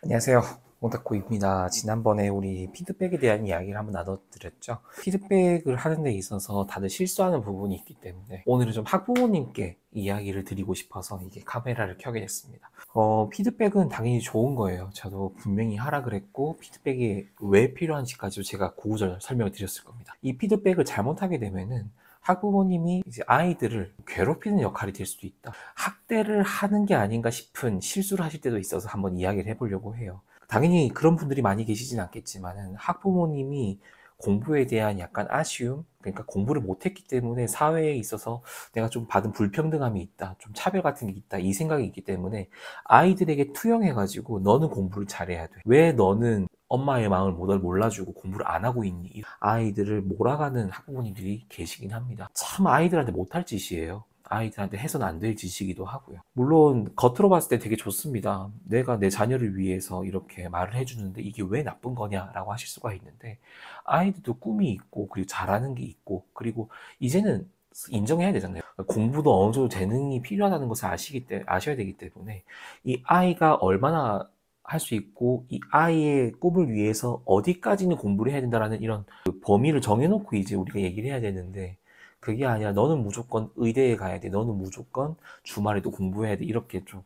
안녕하세요. 몽타쿠입니다. 지난번에 우리 피드백에 대한 이야기를 한번 나눠드렸죠. 피드백을 하는 데 있어서 다들 실수하는 부분이 있기 때문에 오늘은 좀 학부모님께 이야기를 드리고 싶어서 이게 카메라를 켜게 됐습니다. 피드백은 당연히 좋은 거예요. 저도 분명히 하라 그랬고 피드백이 왜 필요한지까지도 제가 구구절 설명을 드렸을 겁니다. 이 피드백을 잘못하게 되면은 학부모님이 이제 아이들을 괴롭히는 역할이 될 수도 있다. 학대를 하는 게 아닌가 싶은 실수를 하실 때도 있어서 한번 이야기를 해보려고 해요. 당연히 그런 분들이 많이 계시진 않겠지만은 학부모님이 공부에 대한 약간 아쉬움, 그러니까 공부를 못했기 때문에 사회에 있어서 내가 좀 받은 불평등함이 있다, 좀 차별 같은 게 있다, 이 생각이 있기 때문에 아이들에게 투영해가지고 너는 공부를 잘해야 돼. 왜 너는 엄마의 마음을 몰라주고 공부를 안 하고 있니? 아이들을 몰아가는 학부모님들이 계시긴 합니다. 참 아이들한테 못할 짓이에요. 아이들한테 해서는 안 될 짓이기도 하고요. 물론 겉으로 봤을 때 되게 좋습니다. 내가 내 자녀를 위해서 이렇게 말을 해주는데 이게 왜 나쁜 거냐라고 하실 수가 있는데 아이들도 꿈이 있고 그리고 잘하는 게 있고 그리고 이제는 인정해야 되잖아요. 공부도 어느 정도 재능이 필요하다는 것을 아셔야 되기 때문에 이 아이가 얼마나 할 수 있고 이 아이의 꿈을 위해서 어디까지는 공부를 해야 된다라는 이런 그 범위를 정해놓고 이제 우리가 얘기를 해야 되는데 그게 아니라 너는 무조건 의대에 가야 돼. 너는 무조건 주말에도 공부해야 돼. 이렇게 좀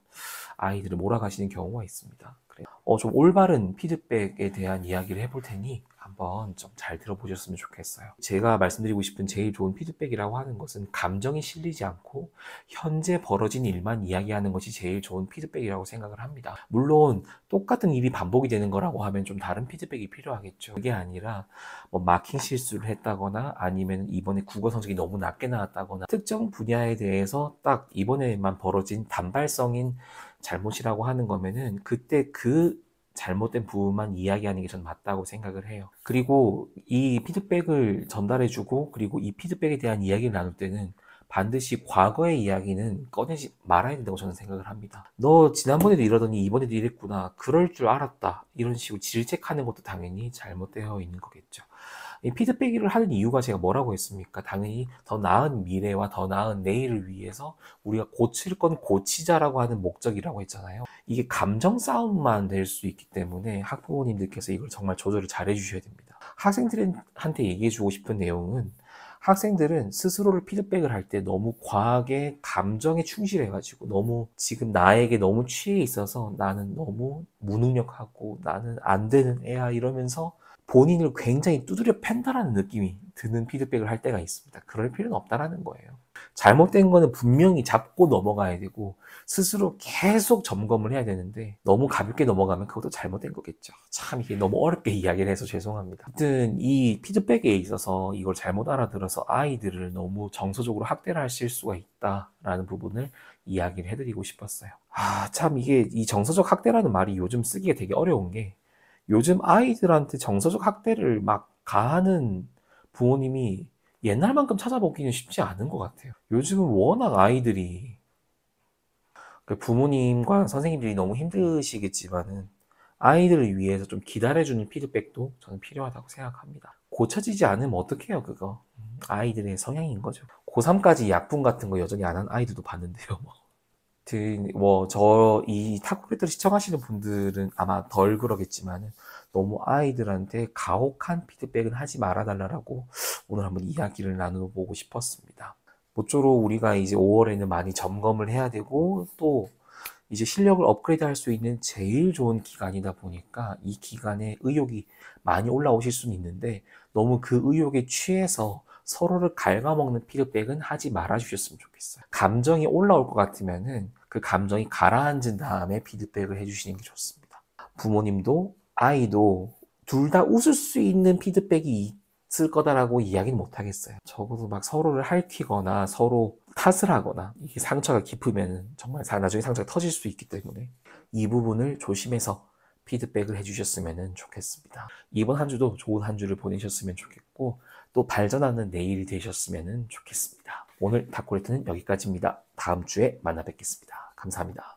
아이들을 몰아가시는 경우가 있습니다. 그래. 좀 올바른 피드백에 대한 이야기를 해볼 테니 한번 좀 잘 들어보셨으면 좋겠어요. 제가 말씀드리고 싶은 제일 좋은 피드백이라고 하는 것은 감정이 실리지 않고 현재 벌어진 일만 이야기하는 것이 제일 좋은 피드백이라고 생각을 합니다. 물론 똑같은 일이 반복이 되는 거라고 하면 좀 다른 피드백이 필요하겠죠. 그게 아니라 뭐 마킹 실수를 했다거나 아니면 이번에 국어 성적이 너무 낮게 나왔다거나 특정 분야에 대해서 딱 이번에만 벌어진 단발성인 잘못이라고 하는 거면은 그때 그 잘못된 부분만 이야기하는 게 전 맞다고 생각을 해요. 그리고 이 피드백을 전달해주고 그리고 이 피드백에 대한 이야기를 나눌 때는 반드시 과거의 이야기는 꺼내지 말아야 된다고 저는 생각을 합니다. 너 지난번에도 이러더니 이번에도 이랬구나. 그럴 줄 알았다. 이런 식으로 질책하는 것도 당연히 잘못되어 있는 거겠죠. 이 피드백을 하는 이유가 제가 뭐라고 했습니까? 당연히 더 나은 미래와 더 나은 내일을 위해서 우리가 고칠 건 고치자라고 하는 목적이라고 했잖아요. 이게 감정 싸움만 될 수 있기 때문에 학부모님들께서 이걸 정말 조절을 잘 해주셔야 됩니다. 학생들한테 얘기해주고 싶은 내용은 학생들은 스스로를 피드백을 할 때 너무 과하게 감정에 충실해가지고 너무 지금 나에게 너무 취해 있어서 나는 너무 무능력하고 나는 안 되는 애야 이러면서 본인을 굉장히 두드려 팬다라는 느낌이 드는 피드백을 할 때가 있습니다. 그럴 필요는 없다라는 거예요. 잘못된 거는 분명히 잡고 넘어가야 되고 스스로 계속 점검을 해야 되는데 너무 가볍게 넘어가면 그것도 잘못된 거겠죠. 참 이게 너무 어렵게 이야기를 해서 죄송합니다. 아무튼 이 피드백에 있어서 이걸 잘못 알아들어서 아이들을 너무 정서적으로 학대를 하실 수가 있다라는 부분을 이야기를 해드리고 싶었어요. 참 이게 이 정서적 학대라는 말이 요즘 쓰기가 되게 어려운 게 요즘 아이들한테 정서적 학대를 막 가하는 부모님이 옛날만큼 찾아보기는 쉽지 않은 것 같아요. 요즘은 워낙 아이들이 부모님과 선생님들이 너무 힘드시겠지만은 아이들을 위해서 좀 기다려주는 피드백도 저는 필요하다고 생각합니다. 고쳐지지 않으면 어떡해요, 그거. 아이들의 성향인 거죠. 고3까지 약분 같은 거 여전히 안 한 아이들도 봤는데요, 뭐. 이 타코레트를 시청하시는 분들은 아마 덜 그러겠지만 너무 아이들한테 가혹한 피드백은 하지 말아달라고 오늘 한번 이야기를 나눠보고 싶었습니다. 모쪼록 우리가 이제 5월에는 많이 점검을 해야 되고 또 이제 실력을 업그레이드 할 수 있는 제일 좋은 기간이다 보니까 이 기간에 의욕이 많이 올라오실 수는 있는데 너무 그 의욕에 취해서 서로를 갉아먹는 피드백은 하지 말아 주셨으면 좋겠어요. 감정이 올라올 것 같으면은 그 감정이 가라앉은 다음에 피드백을 해주시는 게 좋습니다. 부모님도 아이도 둘 다 웃을 수 있는 피드백이 있을 거다라고 이야기는 못 하겠어요. 적어도 막 서로를 핥히거나 서로 탓을 하거나 이게 상처가 깊으면 정말 나중에 상처가 터질 수 있기 때문에 이 부분을 조심해서 피드백을 해주셨으면 좋겠습니다. 이번 한 주도 좋은 한 주를 보내셨으면 좋겠고 또 발전하는 내일이 되셨으면 좋겠습니다. 오늘 다코레트는 여기까지입니다. 다음 주에 만나 뵙겠습니다. 감사합니다.